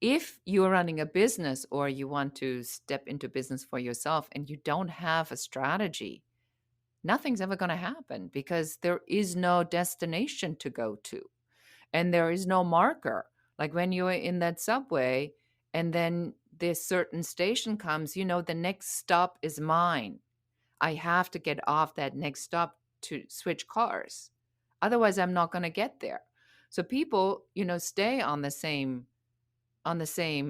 if you're running a business or you want to step into business for yourself and you don't have a strategy, nothing's ever going to happen because there is no destination to go to and there is no marker. Like when you're in that subway and then this certain station comes, the next stop is mine. I have to get off that next stop to switch cars. Otherwise, I'm not going to get there. So people, stay on the same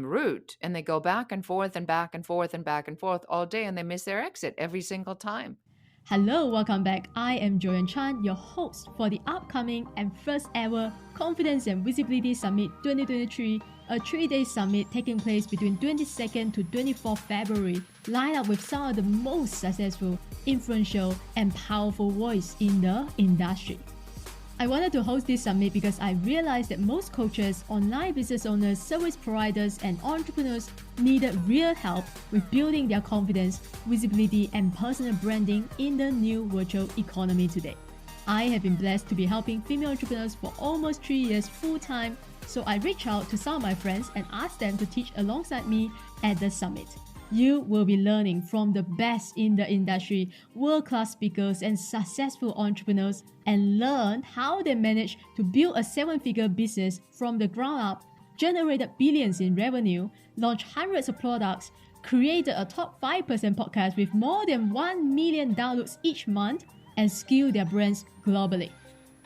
route and they go back and forth and back and forth and back and forth all day and they miss their exit every single time. Hello, welcome back. I am Joyan Chan, your host for the upcoming and first ever Confidence and Visibility Summit 2023, a 3-day summit taking place between 22nd to 24th February, lined up with some of the most successful, influential, and powerful voices in the industry. I wanted to host this summit because I realized that most coaches, online business owners, service providers, and entrepreneurs needed real help with building their confidence, visibility, and personal branding in the new virtual economy today. I have been blessed to be helping female entrepreneurs for almost 3 years full-time, so I reached out to some of my friends and asked them to teach alongside me at the summit. You will be learning from the best in the industry, world-class speakers and successful entrepreneurs, and learn how they managed to build a 7-figure business from the ground up, generated billions in revenue, launched hundreds of products, created a top 5% podcast with more than 1 million downloads each month, and scale their brands globally.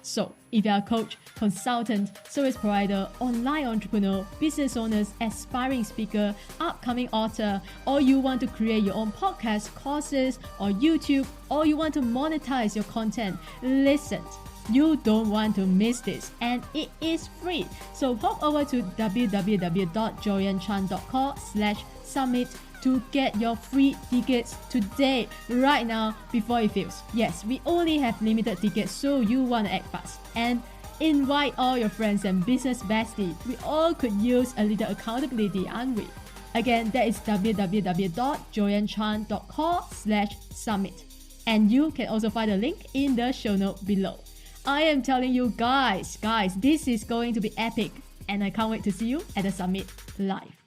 So, if you're a coach, consultant, service provider, online entrepreneur, business owners, aspiring speaker, upcoming author, or you want to create your own podcast, courses, or YouTube, or you want to monetize your content, listen. You don't want to miss this, and it is free. So hop over to www.joyanchan.com/summit to get your free tickets today, right now, before it fills. Yes, we only have limited tickets, so you want to act fast. And invite all your friends and business besties. We all could use a little accountability, aren't we? Again, that is www.joyanchan.com/summit. And you can also find the link in the show note below. I am telling you guys, this is going to be epic, and I can't wait to see you at the summit live.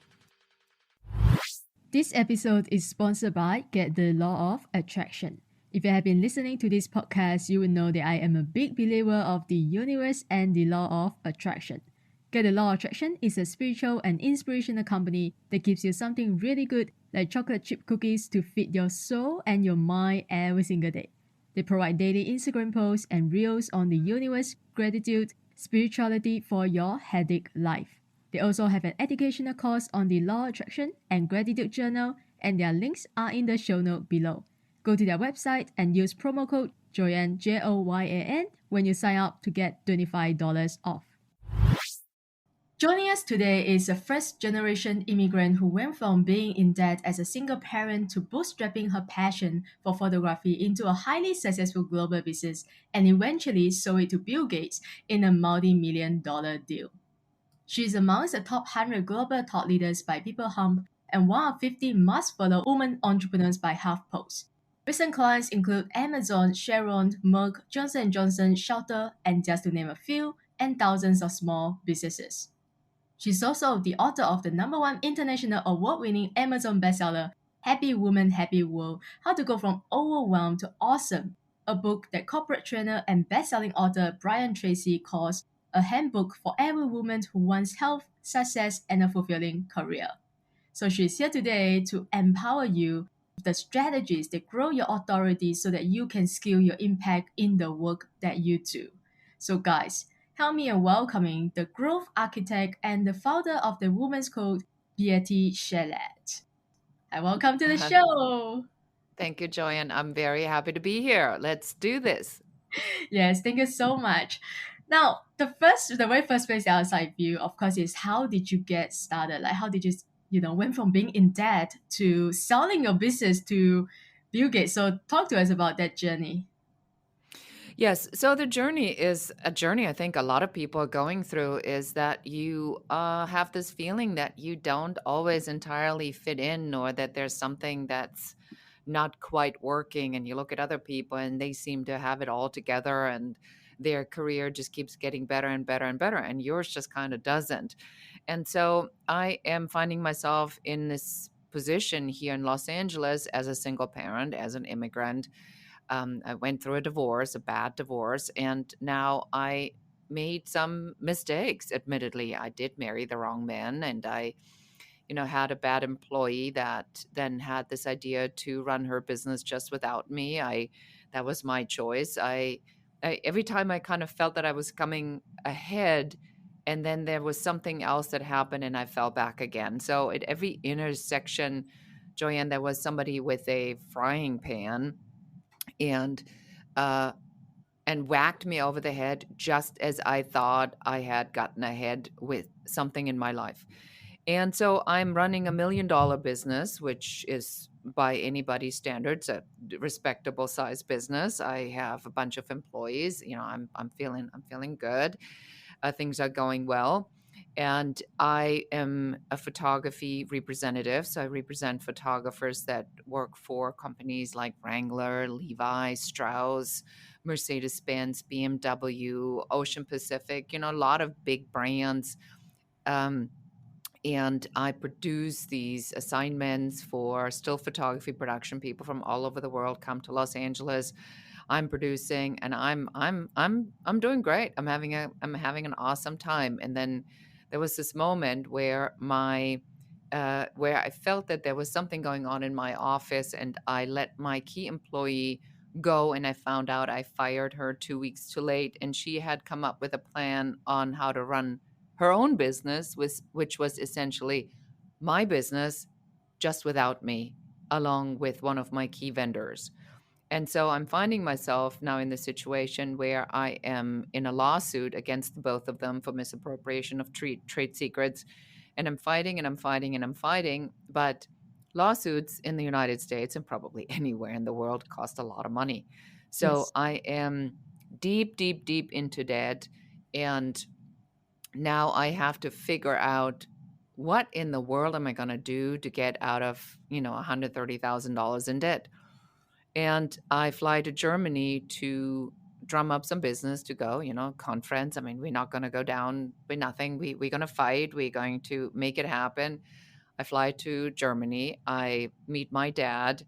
This episode is sponsored by Get the Law of Attraction. If you have been listening to this podcast, you will know that I am a big believer of the universe and the law of attraction. Get the Law of Attraction is a spiritual and inspirational company that gives you something really good like chocolate chip cookies to feed your soul and your mind every single day. They provide daily Instagram posts and reels on the universe, gratitude, spirituality for your headache life. They also have an educational course on the Law of Attraction and Gratitude Journal, and their links are in the show note below. Go to their website and use promo code Joyan, Joyan, when you sign up to get $25 off. Joining us today is a first-generation immigrant who went from being in debt as a single parent to bootstrapping her passion for photography into a highly successful global business and eventually sold it to Bill Gates in a multi-million-dollar deal. She is amongst the top 100 global thought leaders by PeopleHump and one of 50 must-follow women entrepreneurs by HuffPost. Recent clients include Amazon, Chevron, Merck, Johnson & Johnson, Shelter, and just to name a few, and thousands of small businesses. She's also the author of the #1 international award-winning Amazon bestseller, Happy Woman, Happy World, How to Go From Overwhelmed to Awesome, a book that corporate trainer and best-selling author Brian Tracy calls a handbook for every woman who wants health, success, and a fulfilling career. So she's here today to empower you with the strategies that grow your authority so that you can scale your impact in the work that you do. So guys, help me in welcoming the growth architect and the founder of the Women's Code, Beate Chelette. Hi, welcome to the show. Thank you, Joyan. I'm very happy to be here. Let's do this. Yes, thank you so much. Now, the very first place outside view, of course, is how did you get started? Like, how did you, went from being in debt to selling your business to Bill Gates? So, talk to us about that journey. Yes. So the journey is a journey I think a lot of people are going through is that you have this feeling that you don't always entirely fit in or that there's something that's not quite working. And you look at other people and they seem to have it all together and their career just keeps getting better and better and better. And yours just kind of doesn't. And so I am finding myself in this position here in Los Angeles as a single parent, as an immigrant. I went through a divorce, a bad divorce, and now I made some mistakes. Admittedly, I did marry the wrong man, and I, had a bad employee that then had this idea to run her business just without me. That was my choice. I every time I kind of felt that I was coming ahead, and then there was something else that happened, and I fell back again. So at every intersection, Joyanne, there was somebody with a frying pan and uh and whacked me over the head just as I thought I had gotten ahead with something in my life. And so I'm running $1 million business, which is by anybody's standards a respectable size business. I have a bunch of employees. I'm feeling good. Things are going well. And I am a photography representative. So I represent photographers that work for companies like Wrangler, Levi, Strauss, Mercedes Benz, BMW, Ocean Pacific, a lot of big brands. Um, and I produce these assignments for still photography production. People from all over the world come to Los Angeles. I'm producing, and I'm doing great. I'm having an awesome time. And then there was this moment where where I felt that there was something going on in my office, and I let my key employee go, and I found out I fired her 2 weeks too late, and she had come up with a plan on how to run her own business, which was essentially my business, just without me, along with one of my key vendors. And so I'm finding myself now in the situation where I am in a lawsuit against both of them for misappropriation of trade secrets. And I'm fighting and I'm fighting and I'm fighting. But lawsuits in the United States and probably anywhere in the world cost a lot of money. So Yes. I am deep, deep, deep into debt. And now I have to figure out what in the world am I going to do to get out of, $130,000 in debt. And I fly to Germany to drum up some business to go, conference. I mean, we're not going to go down with nothing. We're going to fight. We're going to make it happen. I fly to Germany. I meet my dad,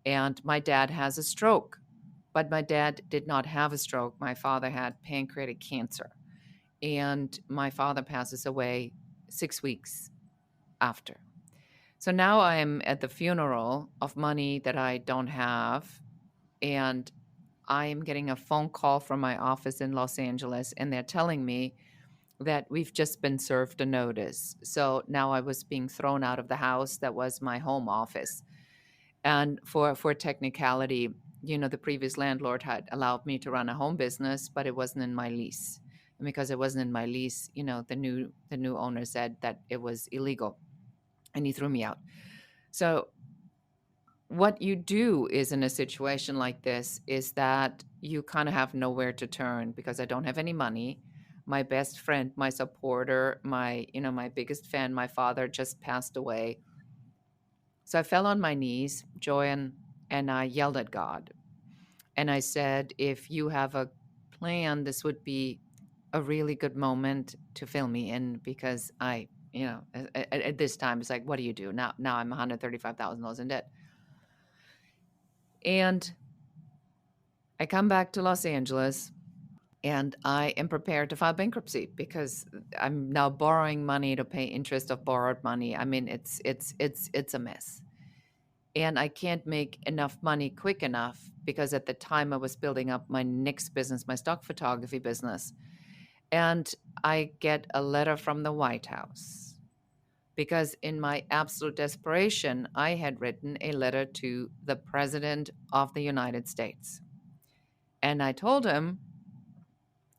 and my dad has a stroke. But my dad did not have a stroke. My father had pancreatic cancer. And my father passes away 6 weeks after. So now I am at the funeral of money that I don't have. And I am getting a phone call from my office in Los Angeles, and they're telling me that we've just been served a notice. So now I was being thrown out of the house that was my home office. And for technicality, the previous landlord had allowed me to run a home business, but it wasn't in my lease. And because it wasn't in my lease, the new owner said that it was illegal, and he threw me out. So what you do is in a situation like this is that you kind of have nowhere to turn because I don't have any money. My best friend, my supporter, my biggest fan, my father just passed away. So I fell on my knees, Joyan, and I yelled at God. And I said, if you have a plan, this would be a really good moment to fill me in because at this time, it's like, what do you do? Now I'm $135,000 in debt. And I come back to Los Angeles and I am prepared to file bankruptcy because I'm now borrowing money to pay interest of borrowed money. I mean, it's a mess. And I can't make enough money quick enough because at the time I was building up my next business, my stock photography business. And I get a letter from the White House because in my absolute desperation, I had written a letter to the President of the United States. And I told him,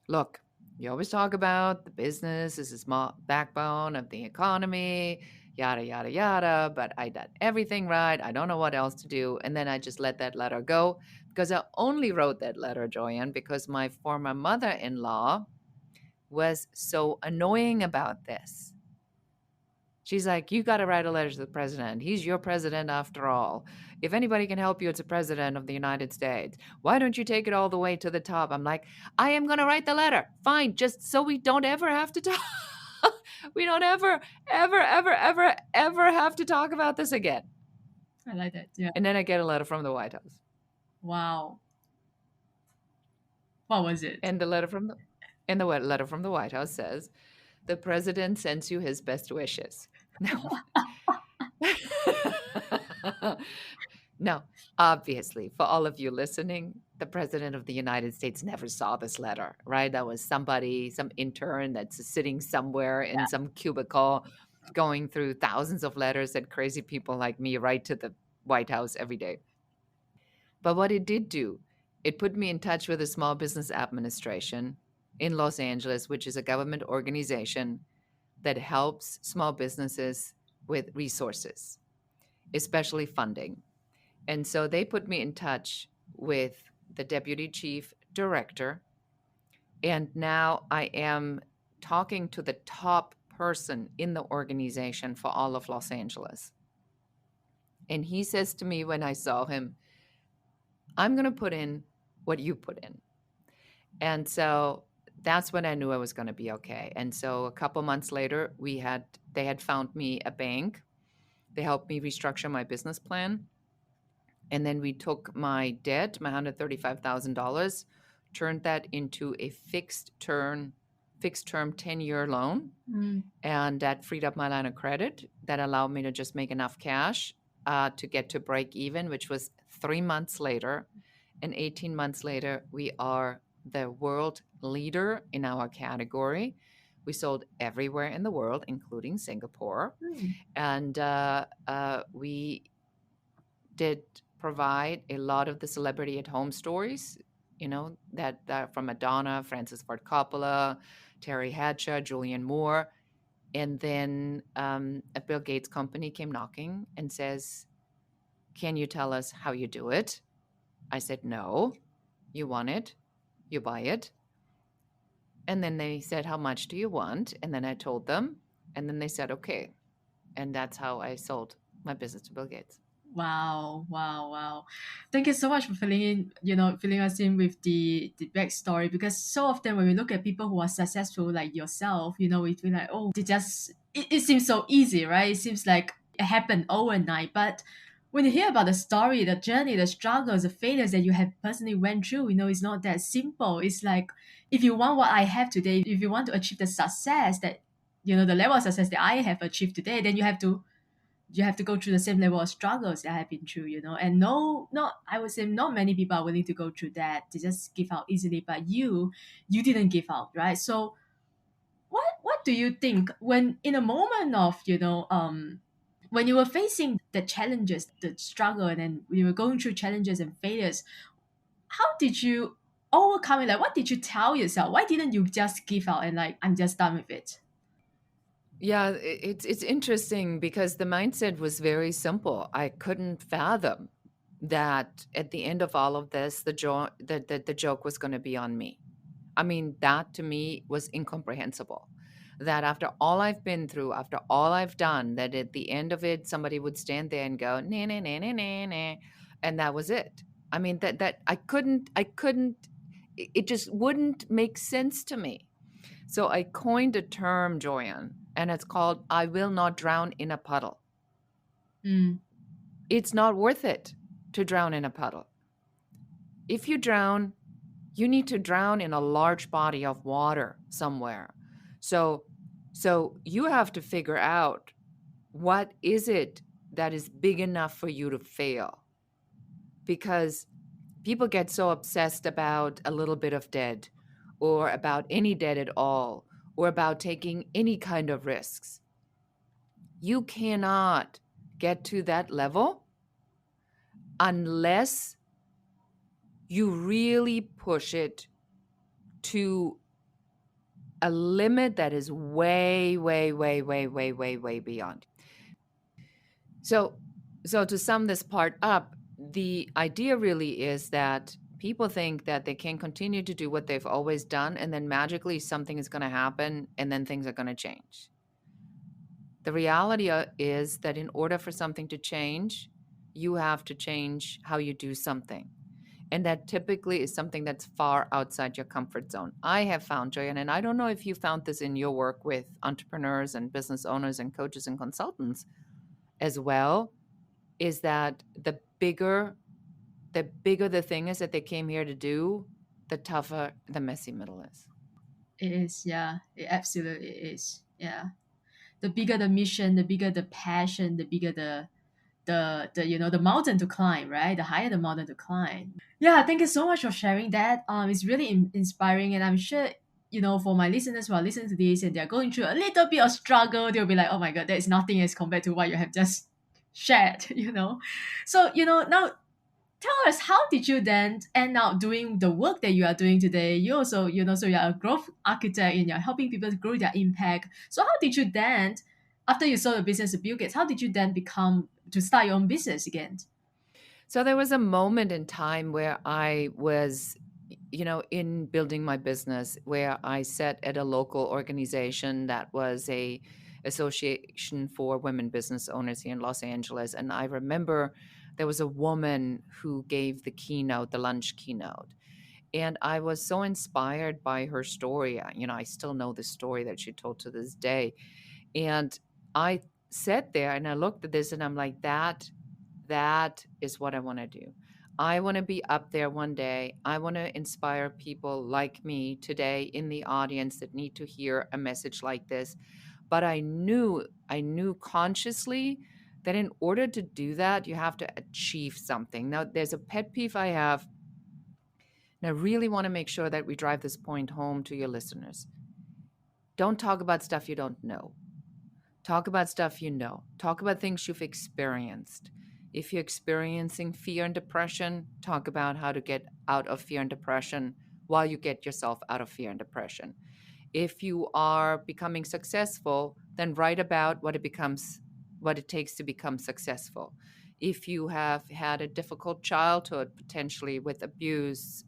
look, you always talk about the business is the small backbone of the economy, yada, yada, yada, but I did everything right. I don't know what else to do. And then I just let that letter go because I only wrote that letter, Joyan, because my former mother-in-law was so annoying about this. She's like, you got to write a letter to the president. He's your president after all. If anybody can help you, it's the president of the United States. Why don't you take it all the way to the top? I'm like, I am going to write the letter. Fine, just so we don't ever have to talk. We don't ever, ever, ever, ever, ever have to talk about this again. I like that. Yeah. And then I get a letter from the White House. Wow. What was it? And the letter from the White House says, the president sends you his best wishes. No. No, obviously, for all of you listening, the president of the United States never saw this letter, right? That was somebody, some intern that's sitting somewhere in some cubicle going through thousands of letters that crazy people like me write to the White House every day. But what it did do, it put me in touch with the Small Business Administration in Los Angeles, which is a government organization that helps small businesses with resources, especially funding. And so they put me in touch with the deputy chief director. And now I am talking to the top person in the organization for all of Los Angeles. And he says to me when I saw him, I'm going to put in what you put in. And so that's when I knew I was going to be okay. And so a couple months later, they had found me a bank. They helped me restructure my business plan. And then we took my debt, my $135,000, turned that into a fixed term 10-year loan. And that freed up my line of credit. That allowed me to just make enough cash to get to break even, which was 3 months later. And 18 months later, we are the world leader in our category. We sold everywhere in the world, including Singapore. And we did provide a lot of the celebrity at home stories, that from Madonna, Francis Ford Coppola, Terry Hatcher, Julianne Moore. And then a Bill Gates company came knocking and says, can you tell us how you do it? I said, no. You want it, you buy it. And then they said, how much do you want? And then I told them, and then they said, okay. And that's how I sold my business to Bill Gates. Wow, wow, wow. Thank you so much for filling us in with the backstory, because so often when we look at people who are successful like yourself, we feel like, oh, it seems so easy, right? It seems like it happened overnight. But when you hear about the story, the journey, the struggles, the failures that you have personally went through, it's not that simple. It's like, if you want what I have today, if you want to achieve the success that, the level of success that I have achieved today, then you have to go through the same level of struggles that I have been through, and I would say not many people are willing to go through that. They just give out easily, but you didn't give out, right? So what do you think when in a moment of, when you were facing the challenges, the struggle, and then you were going through challenges and failures, how did you overcome it? Like, what did you tell yourself? Why didn't you just give out and like, I'm just done with it? Yeah, it's interesting because the mindset was very simple. I couldn't fathom that at the end of all of this, the joke was going to be on me. I mean, that to me was incomprehensible. That after all I've been through, after all I've done, that at the end of it, somebody would stand there and go, nah, nah, nah, nah, nah, nah, and that was it. I mean, that I couldn't, it just wouldn't make sense to me. So I coined a term, Joyan, and it's called, I will not drown in a puddle. It's not worth it to drown in a puddle. If you drown, you need to drown in a large body of water somewhere. So you have to figure out, what is it that is big enough for you to fail? Because people get so obsessed about a little bit of debt, or about any debt at all, or about taking any kind of risks. You cannot get to that level unless you really push it to a limit that is way, way, way, way, way, way, way beyond. So to sum this part up, the idea really is that people think that they can continue to do what they've always done, and then magically something is going to happen, and then things are going to change. The reality is that in order for something to change, you have to change how you do something. And that typically is something that's far outside your comfort zone. I have found, Joyan, and I don't know if you found this in your work with entrepreneurs and business owners and coaches and consultants as well, is that the bigger the thing is that they came here to do, the tougher the messy middle is. It is, yeah. It absolutely is. Yeah. The bigger the mission, the bigger the passion, the bigger the the mountain to climb, right? The higher the mountain to climb. Yeah, thank you so much for sharing that. It's really inspiring, and I'm sure for my listeners who are listening to this and they're going through a little bit of struggle, they'll be like, "Oh my God, that is nothing as compared to what you have just shared." So now tell us, how did you then end up doing the work that you are doing today? You also, so you're a growth architect and you're helping people to grow their impact. So how did you then, after you sold the business to Bill Gates, how did you then become to start your own business again? So there was a moment in time where I was, in building my business, where I sat at a local organization that was a association for women business owners here in Los Angeles. And I remember there was a woman who gave the keynote, the lunch keynote. And I was so inspired by her story. I still know the story that she told to this day. And I sat there and I looked at this and I'm like, that is what I want to do. I want to be up there one day. I want to inspire people like me today in the audience that need to hear a message like this. But I knew consciously that in order to do that, you have to achieve something. Now, there's a pet peeve I have, and I really want to make sure that we drive this point home to your listeners. Don't talk about stuff you don't know. Talk about stuff you know. Talk about things you've experienced. If you're experiencing fear and depression, talk about how to get out of fear and depression while you get yourself out of fear and depression. If you are becoming successful, then write about what it takes to become successful. If you have had a difficult childhood, potentially with abuse,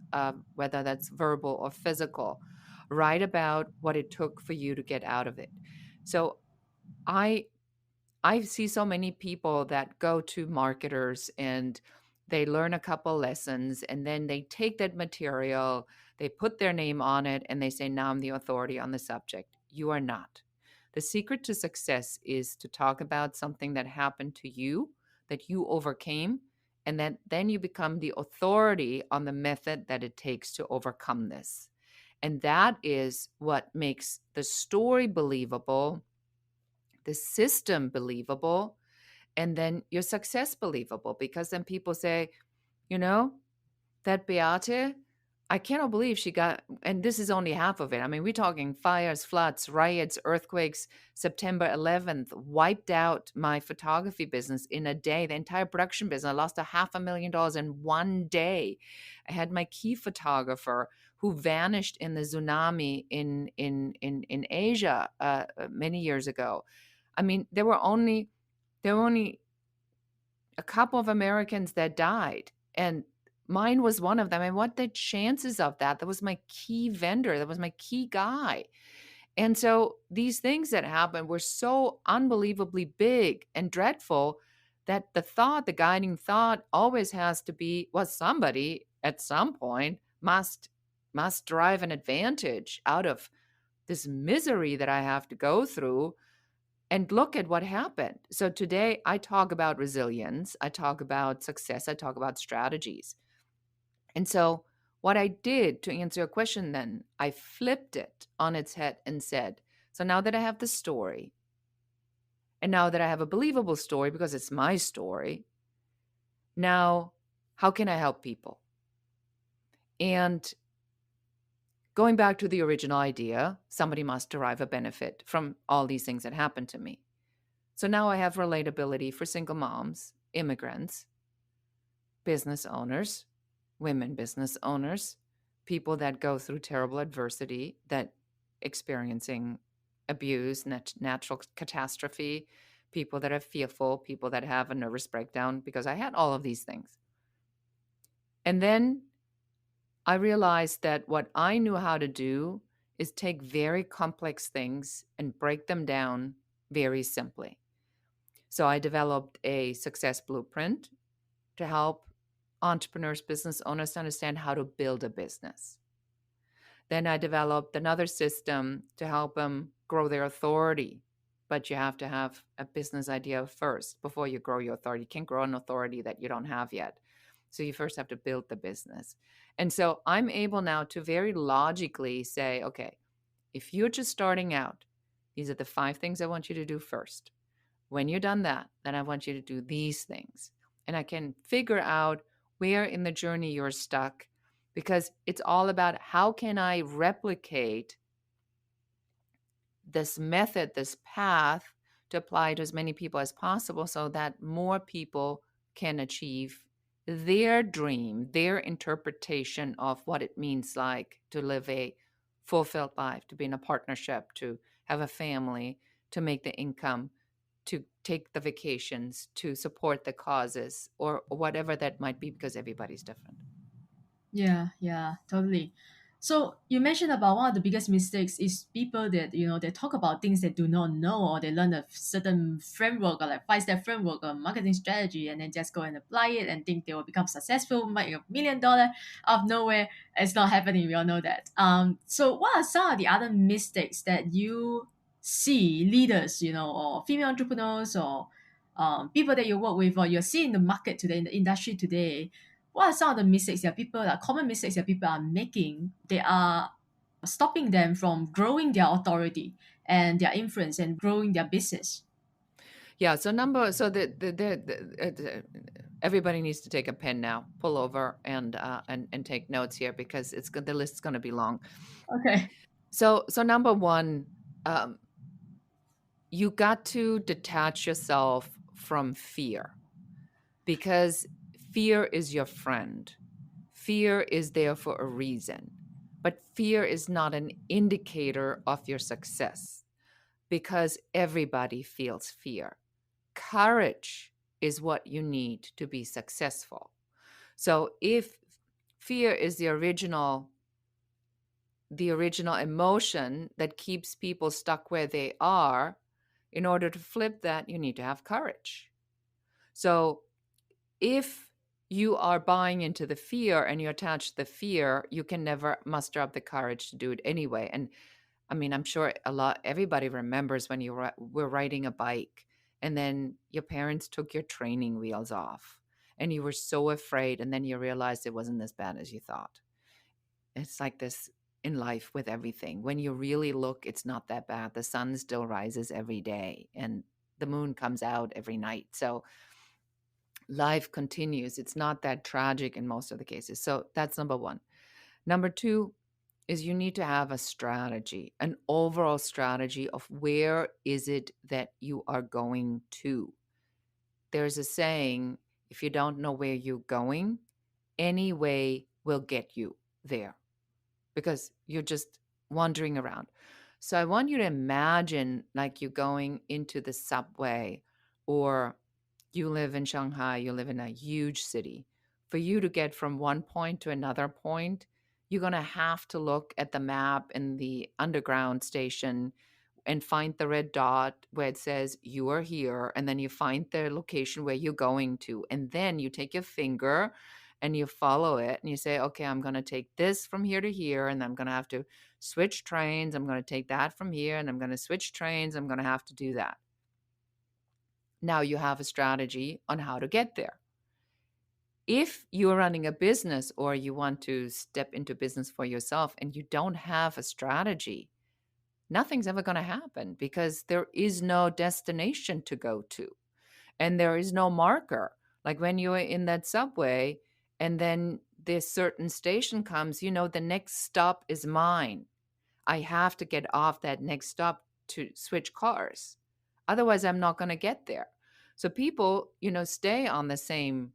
whether that's verbal or physical, write about what it took for you to get out of it. So I I see so many people that go to marketers and they learn a couple lessons and then they take that material, they put their name on it, and they say, now I'm the authority on the subject. You are not. The secret to success is to talk about something that happened to you, that you overcame, and then you become the authority on the method that it takes to overcome this. And that is what makes the story believable, the system believable, and then your success believable, because then people say, you know, that Beate, I cannot believe she got, and this is only half of it. I mean, we're talking fires, floods, riots, earthquakes. September 11th wiped out my photography business in a day, the entire production business. I lost $500,000 in one day. I had my key photographer who vanished in the tsunami in Asia many years ago. I mean, there were only a couple of Americans that died, and mine was one of them. And what the chances of that? That was my key vendor. That was my key guy. And so these things that happened were so unbelievably big and dreadful that the guiding thought always has to be, well, somebody at some point must derive an advantage out of this misery that I have to go through, and look at what happened. So today I talk about resilience, I talk about success, I talk about strategies. And so what I did to answer your question then, I flipped it on its head and said, so now that I have the story, and now that I have a believable story because it's my story, now how can I help people? And going back to the original idea, somebody must derive a benefit from all these things that happened to me. So now I have relatability for single moms, immigrants, business owners, women business owners, people that go through terrible adversity, that experiencing abuse, natural catastrophe, people that are fearful, people that have a nervous breakdown, because I had all of these things. And then I realized that what I knew how to do is take very complex things and break them down very simply. So I developed a success blueprint to help entrepreneurs, business owners to understand how to build a business. Then I developed another system to help them grow their authority. But you have to have a business idea first before you grow your authority. You can't grow an authority that you don't have yet. So you first have to build the business. And so I'm able now to very logically say, okay, if you're just starting out, these are the 5 things I want you to do first. When you've done that, then I want you to do these things. And I can figure out where in the journey you're stuck, because it's all about how can I replicate this method, this path, to apply to as many people as possible so that more people can achieve their dream, their interpretation of what it means like to live a fulfilled life, to be in a partnership, to have a family, to make the income, to take the vacations, to support the causes, or whatever that might be, because everybody's different. Yeah, totally. So you mentioned about one of the biggest mistakes is people that they talk about things they do not know, or they learn a certain framework or like 5-step framework or marketing strategy and then just go and apply it and think they will become successful, make $1 million out of nowhere. It's not happening. We all know that. So what are some of the other mistakes that you see leaders, or female entrepreneurs or people that you work with or you're seeing in the market today, in the industry today? What are some of the mistakes that people are common mistakes that people are making? They are stopping them from growing their authority and their influence and growing their business. Yeah. So everybody needs to take a pen now, pull over, and take notes here, because the list's going to be long. Okay. So number one, you got to detach yourself from fear, because fear is your friend. Fear is there for a reason, but fear is not an indicator of your success, because everybody feels fear. Courage is what you need to be successful. So if fear is the original emotion that keeps people stuck where they are, in order to flip that, you need to have courage. So if you are buying into the fear and you attach the fear, you can never muster up the courage to do it anyway. And I mean, I'm sure everybody remembers when you were riding a bike and then your parents took your training wheels off and you were so afraid, and then you realized it wasn't as bad as you thought. It's like this in life with everything. When you really look, it's not that bad. The sun still rises every day and the moon comes out every night. So life continues. It's not that tragic in most of the cases. So that's number one. Number two is you need to have a strategy, an overall strategy of where is it that you are going to. There's a saying, if you don't know where you're going, any way will get you there, because you're just wandering around. So I want you to imagine like you're going into the subway, or you live in Shanghai, you live in a huge city. For you to get from one point to another point, you're going to have to look at the map in the underground station and find the red dot where it says you are here. And then you find the location where you're going to. And then you take your finger and you follow it and you say, okay, I'm going to take this from here to here. And I'm going to have to switch trains. I'm going to take that from here and I'm going to switch trains. I'm going to have to do that. Now you have a strategy on how to get there. If you're running a business or you want to step into business for yourself and you don't have a strategy, nothing's ever going to happen, because there is no destination to go to and there is no marker. Like when you're in that subway and then this certain station comes, the next stop is mine. I have to get off that next stop to switch cars. Otherwise, I'm not going to get there. So people, stay on the same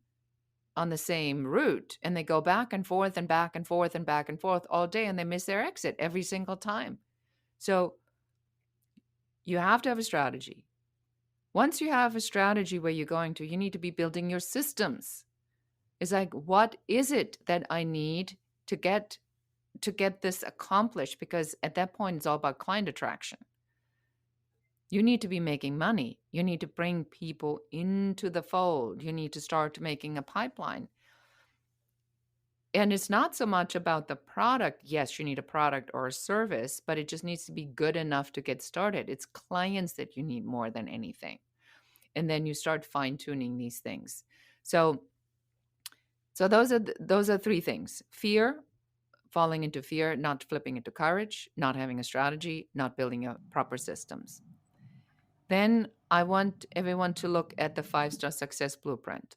route, and they go back and forth and back and forth and back and forth all day, and they miss their exit every single time. So you have to have a strategy. Once you have a strategy where you're going to, you need to be building your systems. It's like, what is it that I need to get this accomplished? Because at that point, it's all about client attraction. You need to be making money. You need to bring people into the fold. You need to start making a pipeline. And it's not so much about the product. Yes, you need a product or a service, but it just needs to be good enough to get started. It's clients that you need more than anything. And then you start fine tuning these things. So, those are three things: fear, falling into fear, not flipping into courage, not having a strategy, not building a proper systems. Then I want everyone to look at the 5-star success blueprint.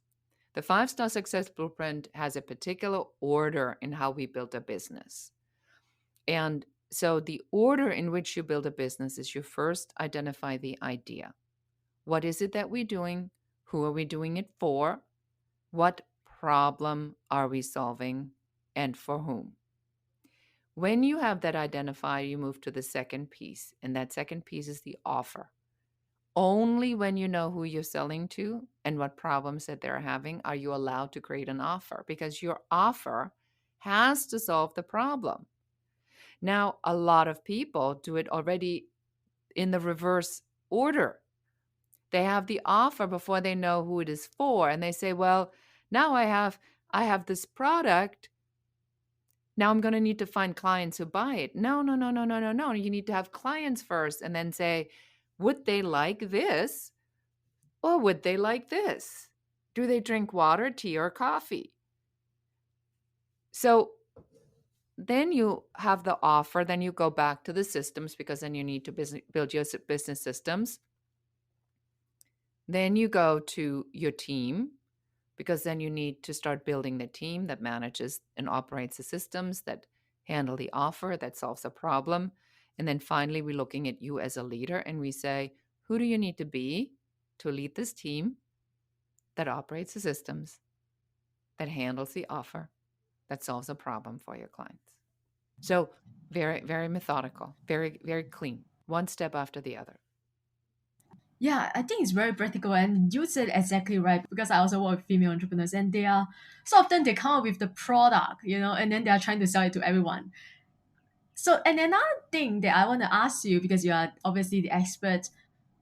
The 5-star success blueprint has a particular order in how we build a business. And so the order in which you build a business is you first identify the idea. What is it that we're doing? Who are we doing it for? What problem are we solving? And for whom? When you have that identified, you move to the second piece. And that second piece is the offer. Only when you know who you're selling to and what problems that they're having are you allowed to create an offer, because your offer has to solve the problem. Now, a lot of people do it already in the reverse order. They have the offer before they know who it is for, and they say, well, now I have this product. Now I'm going to need to find clients who buy it. No, no, no, no, no, no, no. You need to have clients first and then say, would they like this or would they like this? Do they drink water, tea, or coffee? So then you have the offer, then you go back to the systems, because then you need to build your business systems. Then you go to your team, because then you need to start building the team that manages and operates the systems, that handle the offer, that solves a problem. And then finally, we're looking at you as a leader and we say, who do you need to be to lead this team that operates the systems, that handles the offer, that solves a problem for your clients? So very, very methodical, very, very clean, one step after the other. Yeah, I think it's very practical, and you said exactly right, because I also work with female entrepreneurs, and they are so often they come up with the product, and then they are trying to sell it to everyone. So, and another thing that I want to ask you, because you are obviously the expert,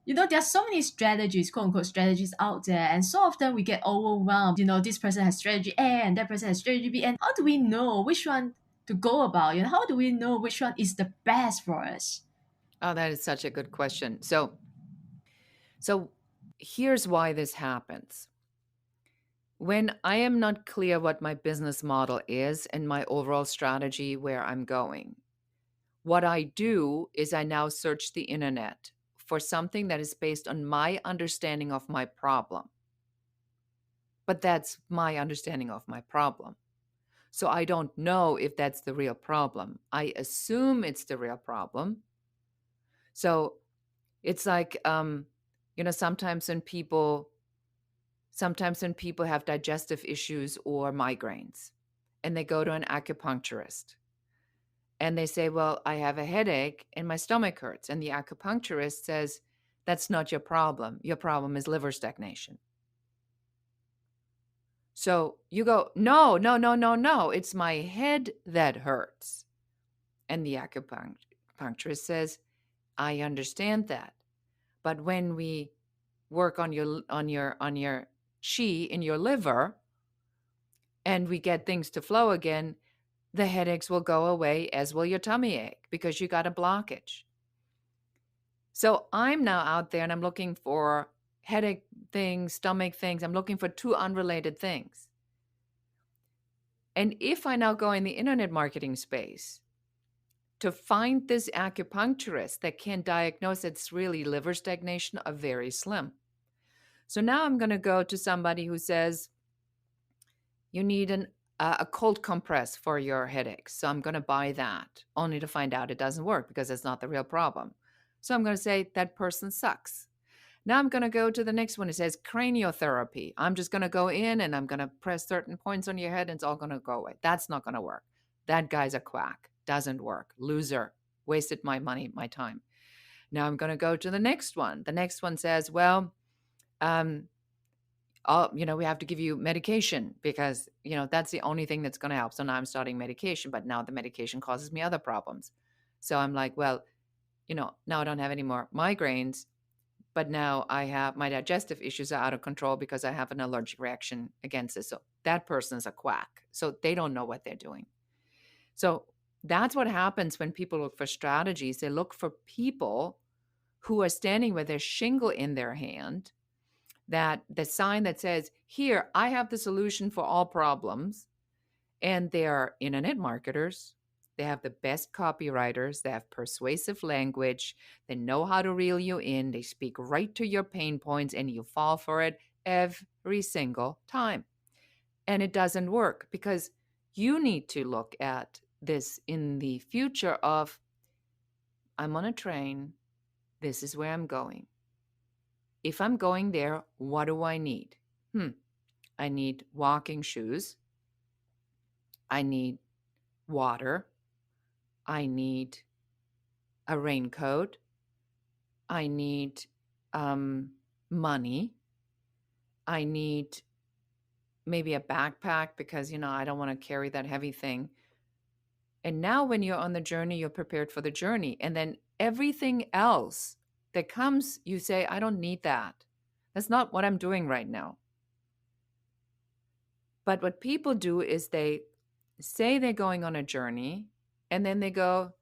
there are so many strategies, quote unquote strategies out there, and so often we get overwhelmed. This person has strategy A and that person has strategy B, and how do we know which one to go about? How do we know which one is the best for us? Oh, that is such a good question. So here's why this happens. When I am not clear what my business model is and my overall strategy where I'm going, what I do is I now search the internet for something that is based on my understanding of my problem. But that's my understanding of my problem. So I don't know if that's the real problem. I assume it's the real problem. So it's like, sometimes when people have digestive issues or migraines and they go to an acupuncturist and they say, well, I have a headache and my stomach hurts. And the acupuncturist says, that's not your problem. Your problem is liver stagnation. So you go, no, no, no, no, no. It's my head that hurts. And the acupuncturist says, I understand that. But when we work on your chi in your liver and we get things to flow again, the headaches will go away, as will your tummy ache, because you got a blockage. So I'm now out there and I'm looking for headache things, stomach things. I'm looking for two unrelated things. And if I now go in the internet marketing space to find this acupuncturist that can diagnose it's really liver stagnation, are very slim. So now I'm going to go to somebody who says, you need a cold compress for your headaches. So I'm going to buy that, only to find out it doesn't work because it's not the real problem. So I'm going to say that person sucks. Now I'm going to go to the next one. It says craniotherapy. I'm just going to go in and I'm going to press certain points on your head and it's all going to go away. That's not going to work. That guy's a quack. Doesn't work. Loser. Wasted my money, my time. Now I'm going to go to the next one. The next one says, well, we have to give you medication because, that's the only thing that's going to help. So now I'm starting medication, but now the medication causes me other problems. So I'm like, well, now I don't have any more migraines. but now I have my digestive issues are out of control because I have an allergic reaction against it. So that person is a quack. So they don't know what they're doing. So that's what happens when people look for strategies. They look for people who are standing with their shingle in their hand, that the sign that says, here, I have the solution for all problems. And they are internet marketers. They have the best copywriters. They have persuasive language. They know how to reel you in. They speak right to your pain points, and you fall for it every single time. And it doesn't work because you need to look at this in the future of, I'm on a train. This is where I'm going. If I'm going there, what do I need? I need walking shoes. I need water. I need a raincoat. I need money. I need maybe a backpack because, I don't want to carry that heavy thing. And now when you're on the journey, you're prepared for the journey. And then everything else that comes, you say, I don't need that. That's not what I'm doing right now. But what people do is they say they're going on a journey, and then they go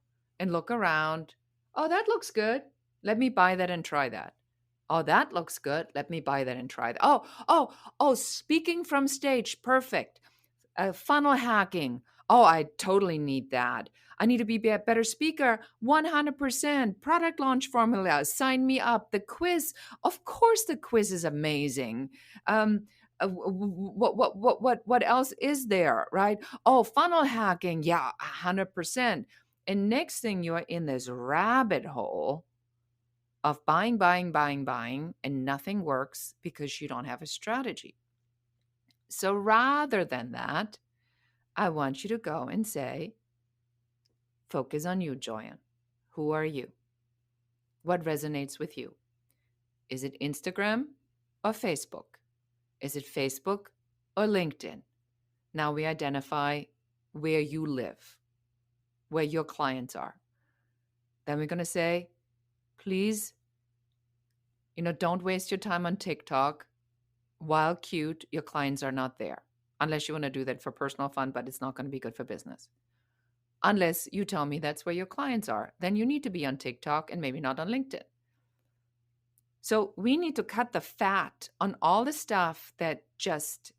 and look around. Oh, that looks good. Let me buy that and try that. Oh, that looks good. Let me buy that and try that. Oh, speaking from stage. Perfect. Funnel hacking. Oh, I totally need that. I need to be a better speaker. 100%. Product launch formula. Sign me up. The quiz. Of course, the quiz is amazing. What else is there, right? Oh, funnel hacking. Yeah, 100%. And next thing you're in this rabbit hole of buying, and nothing works because you don't have a strategy. So rather than that, I want you to go and say, focus on you, Joyan. Who are you? What resonates with you? Is it Instagram or Facebook? Is it Facebook or LinkedIn? Now we identify where you live, where your clients are. Then we're going to say, please, don't waste your time on TikTok. While cute, your clients are not there. Unless you want to do that for personal fun, but it's not going to be good for business. Unless you tell me that's where your clients are, then you need to be on TikTok and maybe not on LinkedIn. So we need to cut the fat on all the stuff that just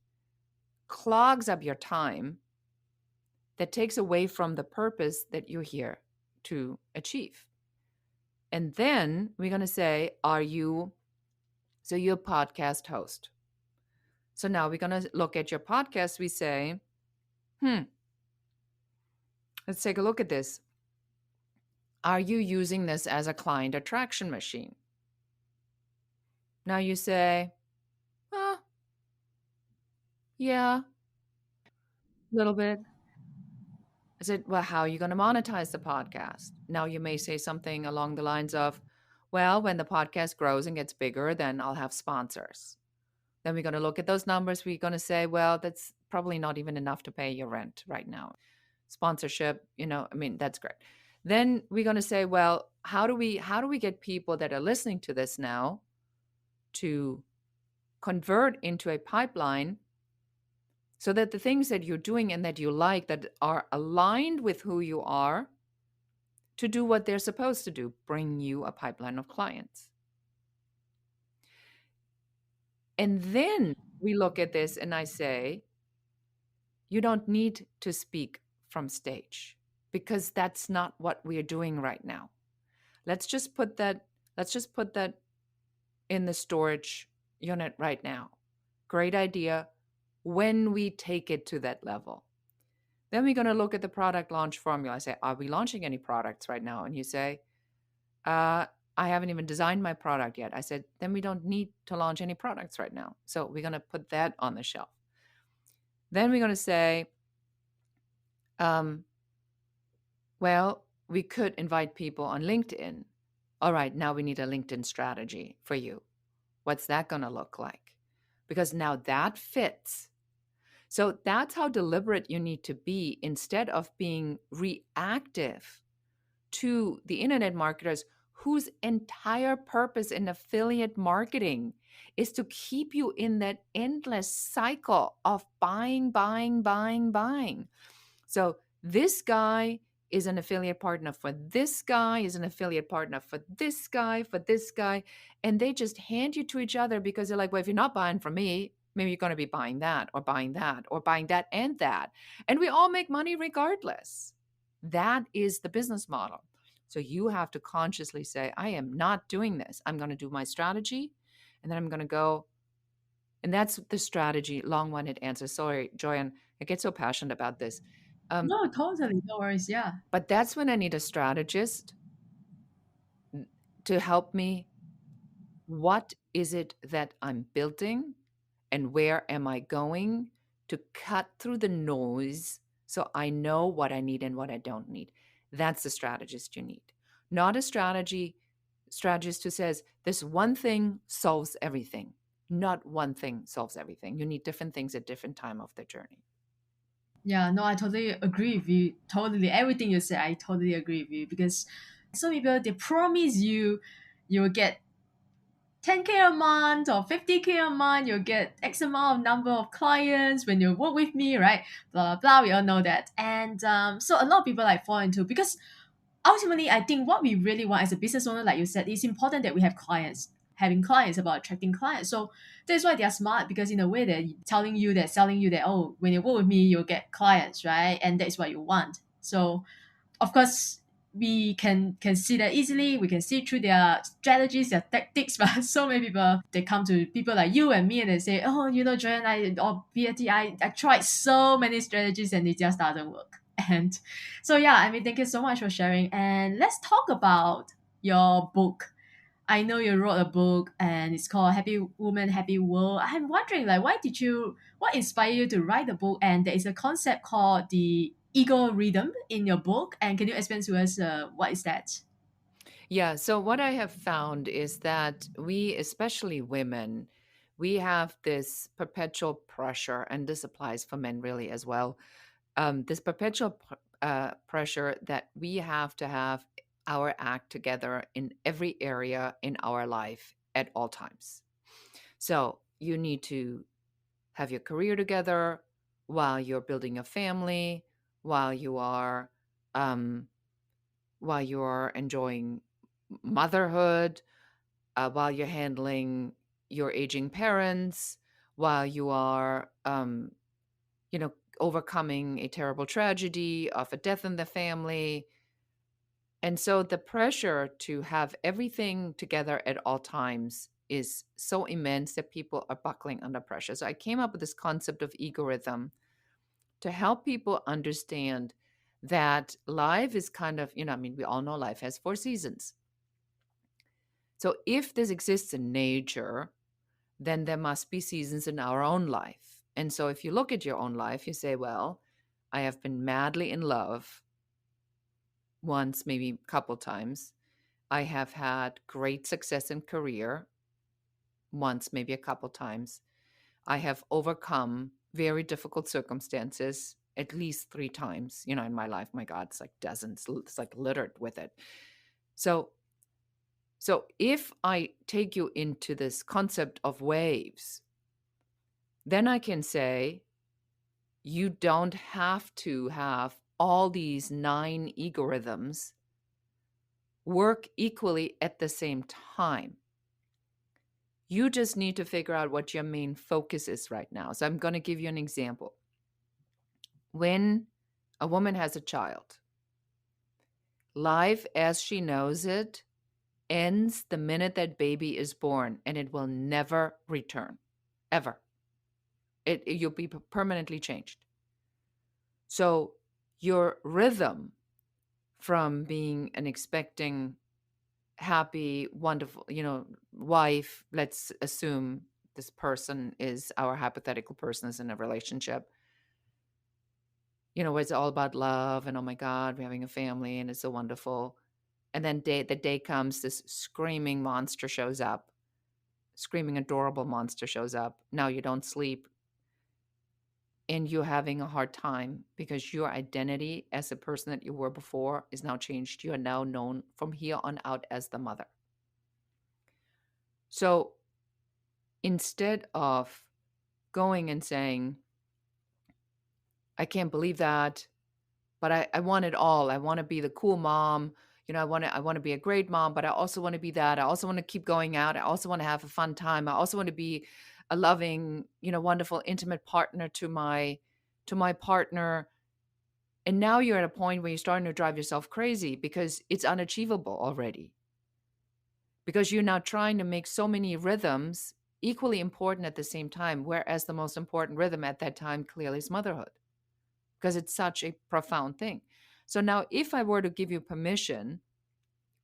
clogs up your time, that takes away from the purpose that you're here to achieve. And then we're going to say, you're a podcast host. So now we're going to look at your podcast. We say, let's take a look at this. Are you using this as a client attraction machine? Now you say, yeah, a little bit. I said, well, how are you going to monetize the podcast? Now you may say something along the lines of, well, when the podcast grows and gets bigger, then I'll have sponsors. Then we're going to look at those numbers. We're going to say, well, that's probably not even enough to pay your rent right now. Sponsorship, that's great. Then we're going to say, well, how do we get people that are listening to this now to convert into a pipeline so that the things that you're doing and that you like, that are aligned with who you are, to do what they're supposed to do, bring you a pipeline of clients. And then we look at this and I say, you don't need to speak from stage because that's not what we are doing right now. Let's just put that in the storage unit right now. Great idea when we take it to that level. Then we're going to look at the product launch formula. I say, are we launching any products right now? And you say, I haven't even designed my product yet. I said, then we don't need to launch any products right now. So we're going to put that on the shelf. Then we're going to say, well, we could invite people on LinkedIn. All right, now we need a LinkedIn strategy for you. What's that going to look like? Because now that fits. So that's how deliberate you need to be instead of being reactive to the internet marketers whose entire purpose in affiliate marketing is to keep you in that endless cycle of buying, buying, buying, buying. So this guy is an affiliate partner for this guy, is an affiliate partner for this guy, for this guy. And they just hand you to each other because they're like, well, if you're not buying from me, maybe you're going to be buying that or buying that or buying that and that. And we all make money regardless. That is the business model. So you have to consciously say, I am not doing this. I'm going to do my strategy and then I'm going to go. And that's the strategy, long-winded answer. Sorry, Joyan, I get so passionate about this. No, totally. No worries. Yeah. But that's when I need a strategist to help me. What is it that I'm building and where am I going to cut through the noise so I know what I need and what I don't need? That's the strategist you need. Not a strategist who says this one thing solves everything. Not one thing solves everything. You need different things at different time of the journey. Yeah, no, I totally agree with you. Totally. Everything you said, I totally agree with you because some people, they promise you you will get 10K a month or 50K a month, you'll get X amount of number of clients when you work with me, right? Blah, blah, blah. We all know that. And so a lot of people like fall into, because ultimately, I think what we really want as a business owner, like you said, it's important that we have clients. Having clients about attracting clients. So that's why they're smart, because in a way they're telling you that, selling you that, oh, when you work with me, you'll get clients, right? And that's what you want. So of course, we can see that easily. We can see through their strategies, their tactics. But so many people, they come to people like you and me and they say, oh, Joyan, or Beate, I tried so many strategies and it just doesn't work. And so yeah, I mean, thank you so much for sharing. And let's talk about your book. I know you wrote a book and it's called Happy Woman, Happy World. I'm wondering, like, what inspired you to write the book? And there is a concept called the ego rhythm in your book. And can you explain to us what is that? Yeah. So, what I have found is that we, especially women, we have this perpetual pressure, and this applies for men really as well. This perpetual pressure that we have to have our act together in every area in our life at all times. So, you need to have your career together while you're building a family, while you are um, while you're enjoying motherhood, while you're handling your aging parents, while you are, overcoming a terrible tragedy of a death in the family. And so the pressure to have everything together at all times is so immense that people are buckling under pressure. So I came up with this concept of egoRHYTHM to help people understand that life is kind of, we all know life has 4 seasons. So if this exists in nature, then there must be seasons in our own life. And so if you look at your own life, you say, well, I have been madly in love once, maybe a couple times. I have had great success in career once, maybe a couple times. I have overcome very difficult circumstances at least 3 times, in my life. My God, it's like dozens, it's like littered with it. So if I take you into this concept of waves, then I can say you don't have to have all these 9 egoRHYTHMs work equally at the same time. You just need to figure out what your main focus is right now. So I'm going to give you an example. When a woman has a child, life as she knows it ends the minute that baby is born, and it will never return, ever. You'll be permanently changed. So your rhythm from being an expecting, happy, wonderful, wife, let's assume this person is our hypothetical person is in a relationship, where it's all about love and oh my God, we're having a family and it's so wonderful. And then the day comes, this screaming monster shows up, screaming adorable monster shows up. Now you don't sleep. and you're having a hard time because your identity as a person that you were before is now changed. You are now known from here on out as the mother. So instead of going and saying, I can't believe that, but I want it all. I want to be the cool mom. I want to be a great mom, but I also want to be that. I also want to keep going out. I also want to have a fun time. I also want to be a loving, wonderful, intimate partner to my partner. And now you're at a point where you're starting to drive yourself crazy because it's unachievable already. Because you're now trying to make so many rhythms equally important at the same time, whereas the most important rhythm at that time clearly is motherhood, because it's such a profound thing. So now, if I were to give you permission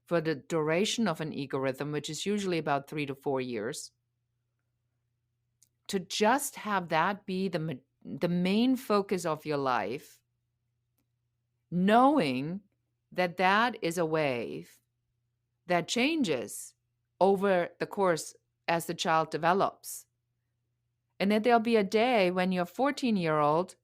for the duration of an egoRHYTHM, which is usually about 3 to 4 years, to just have that be the main focus of your life, knowing that that is a wave that changes over the course as the child develops. And that there'll be a day when your 14-year-old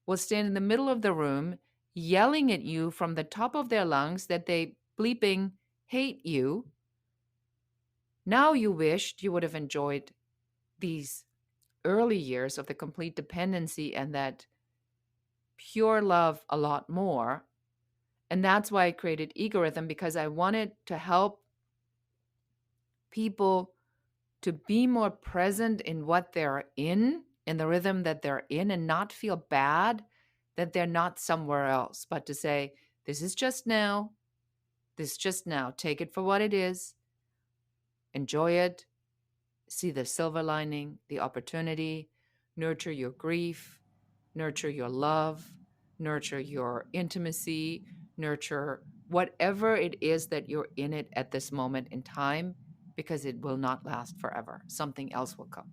will stand in the middle of the room yelling at you from the top of their lungs that they bleeping hate you. Now you wished you would have enjoyed these early years of the complete dependency and that pure love a lot more. And that's why I created egoRHYTHM, because I wanted to help people to be more present in what they're in the rhythm that they're in, and not feel bad that they're not somewhere else, but to say, this is just now. This is just now. Take it for what it is. Enjoy it. See the silver lining, the opportunity. Nurture your grief. Nurture your love. Nurture your intimacy. Nurture whatever it is that you're in it at this moment in time, because it will not last forever. Something else will come.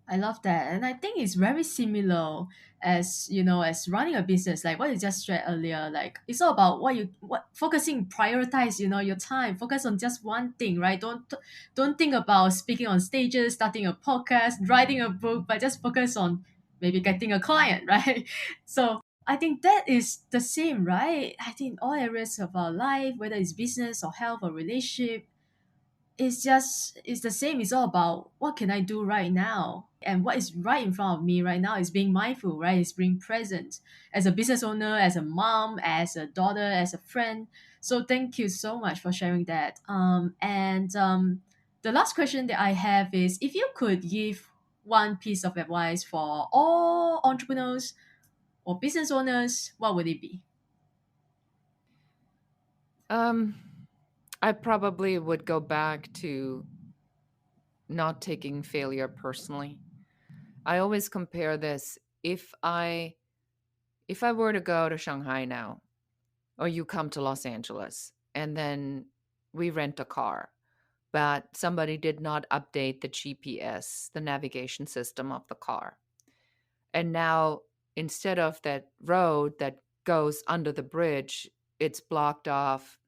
I love that. And I think it's very similar as, as running a business, like what you just shared earlier. Like it's all about what focusing, prioritize, your time, focus on just one thing, right? Don't think about speaking on stages, starting a podcast, writing a book, but just focus on maybe getting a client, right? So I think that is the same, right? I think all areas of our life, whether it's business or health or relationship, it's the same. It's all about what can I do right now, and what is right in front of me right now is being mindful, right? Is being present as a business owner, as a mom, as a daughter, as a friend. So thank you so much for sharing that. And the last question that I have is, if you could give one piece of advice for all entrepreneurs or business owners, what would it be? Um, I probably would go back to not taking failure personally. I always compare this. If I were to go to Shanghai now, or you come to Los Angeles, and then we rent a car, but somebody did not update the GPS, the navigation system of the car. And now, instead of that road that goes under the bridge, it's blocked off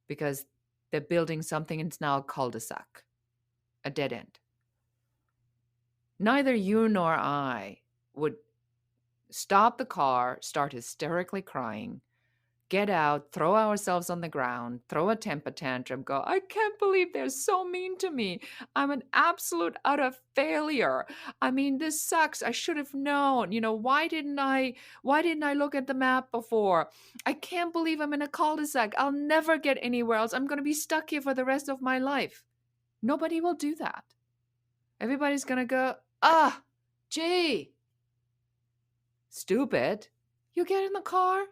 because they're building something, and it's now a cul-de-sac, a dead end. Neither you nor I would stop the car, start hysterically crying, get out, throw ourselves on the ground, throw a temper tantrum, go, I can't believe they're so mean to me. I'm an absolute utter failure. I mean, this sucks. I should have known. Why didn't I look at the map before? I can't believe I'm in a cul-de-sac. I'll never get anywhere else. I'm going to be stuck here for the rest of my life. Nobody will do that. Everybody's going to go, gee, stupid. You get in the car,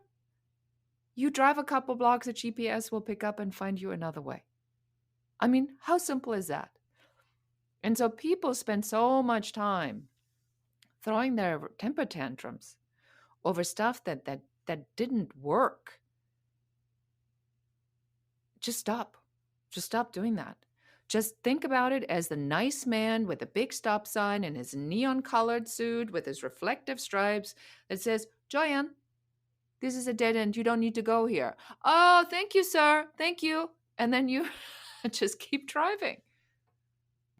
you drive a couple blocks, the GPS will pick up and find you another way. I mean, how simple is that? And so people spend so much time throwing their temper tantrums over stuff that didn't work. Just stop. Just stop doing that. Just think about it as the nice man with a big stop sign and his neon colored suit with his reflective stripes that says, Joyan, this is a dead end. You don't need to go here. Oh, thank you, sir. Thank you. And then you just keep driving.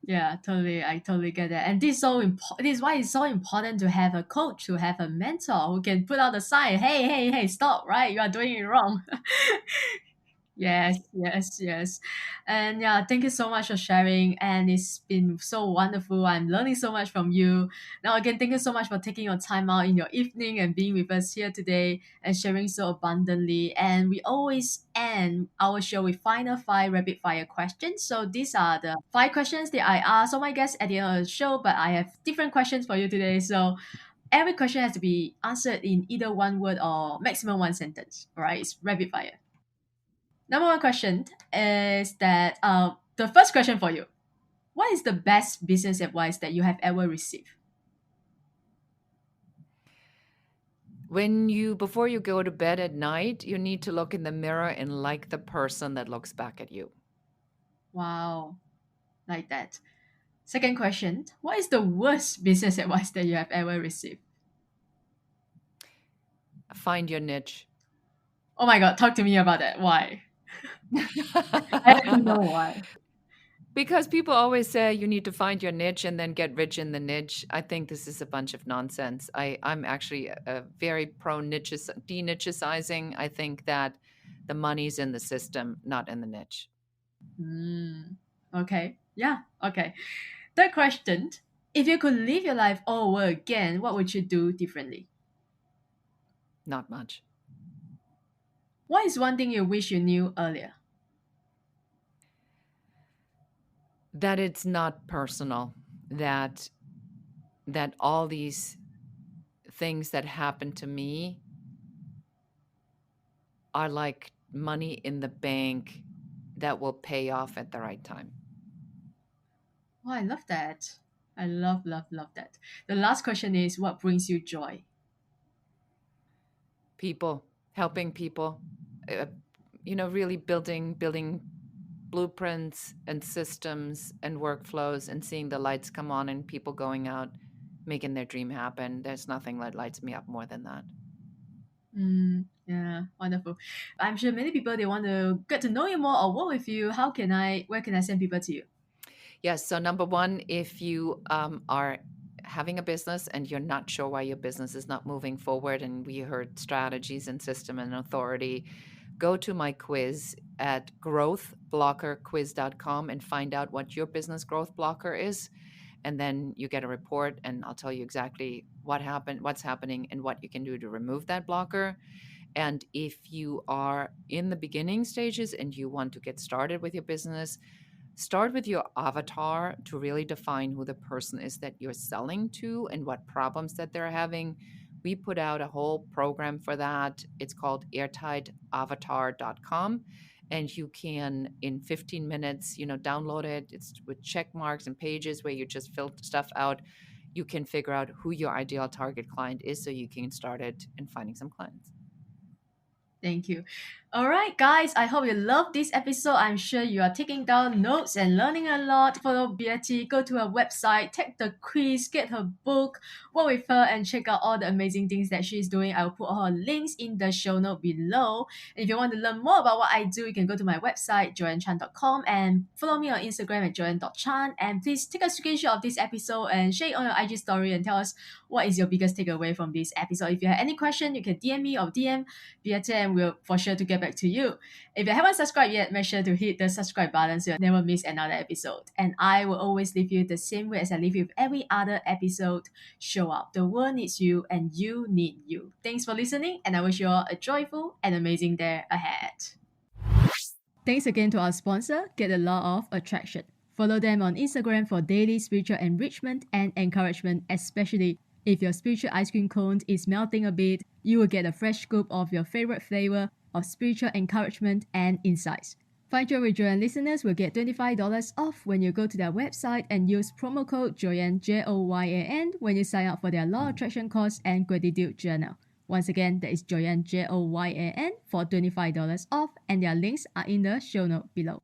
Yeah, totally. I totally get that. And this is so important. This is why it's so important to have a coach, to have a mentor who can put out the sign. Hey, hey, hey, stop! Right, you are doing it wrong. Yes, yes, yes. And yeah, thank you so much for sharing. And it's been so wonderful. I'm learning so much from you. Now, again, thank you so much for taking your time out in your evening and being with us here today and sharing so abundantly. And we always end our show with final five rapid fire questions. So these are the five questions that I ask all my guests at the end of the show, but I have different questions for you today. So every question has to be answered in either one word or maximum one sentence. All right, it's rapid fire. Number one question is that the first question for you. What is the best business advice that you have ever received? Before you go to bed at night, you need to look in the mirror and like the person that looks back at you. Wow, like that. Second question. What is the worst business advice that you have ever received? Find your niche. Oh my God, talk to me about that. Why? I have to know why. Because people always say you need to find your niche and then get rich in the niche. I think this is a bunch of nonsense. I'm actually a very pro niches, denichizing. I think that the money's in the system, not in the niche. Okay. Yeah. Okay. Third question. If you could live your life all over again, what would you do differently? Not much. What is one thing you wish you knew earlier? That it's not personal. That all these things that happen to me are like money in the bank that will pay off at the right time. Oh, I love that. I love, love, love that. The last question is what brings you joy? People, helping people, really building blueprints and systems and workflows and seeing the lights come on and people going out, making their dream happen. There's nothing that lights me up more than that. Yeah, wonderful. I'm sure many people they want to get to know you more or work with you. Where can I send people to you? Yes. So number one, if you are having a business and you're not sure why your business is not moving forward, and we heard strategies and system and authority, go to my quiz at growthblockerquiz.com and find out what your business growth blocker is. And then you get a report and I'll tell you exactly what's happening and what you can do to remove that blocker. And if you are in the beginning stages and you want to get started with your business, start with your avatar to really define who the person is that you're selling to and what problems that they're having. We put out a whole program for that. It's called airtightavatar.com. And you can, in 15 minutes, download it. It's with check marks and pages where you just fill stuff out. You can figure out who your ideal target client is so you can start it and finding some clients. Thank you. All right, guys, I hope you love this episode. I'm sure you are taking down notes and learning a lot. Follow Beate, go to her website, take the quiz, get her book, work with her, and check out all the amazing things that she's doing. I will put all her links in the show note below. And if you want to learn more about what I do, you can go to my website, joyanchan.com, and follow me on Instagram at joyan.chan. And please take a screenshot of this episode and share it on your IG story and tell us what is your biggest takeaway from this episode. If you have any question, you can DM me or DM Beate and we'll for sure to get back to you. If you haven't subscribed yet, make sure to hit the subscribe button so you'll never miss another episode. And I will always leave you the same way as I leave you with every other episode. Show up. The world needs you and you need you. Thanks for listening and I wish you all a joyful and amazing day ahead. Thanks again to our sponsor, Get the Law of Attraction. Follow them on Instagram for daily spiritual enrichment and encouragement, especially if your spiritual ice cream cone is melting a bit. You will get a fresh scoop of your favorite flavor of spiritual encouragement and insights. Find Joy with Joyan listeners will get $25 off when you go to their website and use promo code Joyan, Joyan, when you sign up for their Law of Attraction course and gratitude journal. Once again, that is Joyan, Joyan, for $25 off, and their links are in the show note below.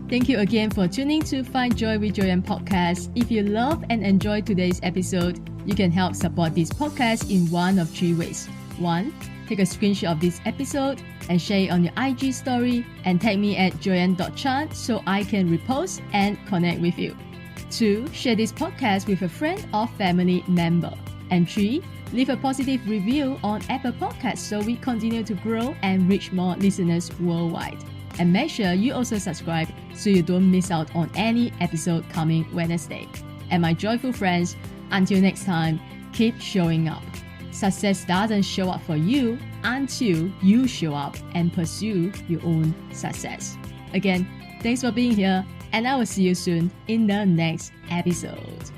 Thank you again for tuning to Find Joy with Joyan podcast. If you love and enjoy today's episode, you can help support this podcast in one of three ways. 1. Take a screenshot of this episode and share it on your IG story and tag me at joyan.chan so I can repost and connect with you. 2. Share this podcast with a friend or family member. And 3. Leave a positive review on Apple Podcasts so we continue to grow and reach more listeners worldwide. And make sure you also subscribe so you don't miss out on any episode coming Wednesday. And my joyful friends, until next time, keep showing up. Success doesn't show up for you until you show up and pursue your own success. Again, thanks for being here, and I will see you soon in the next episode.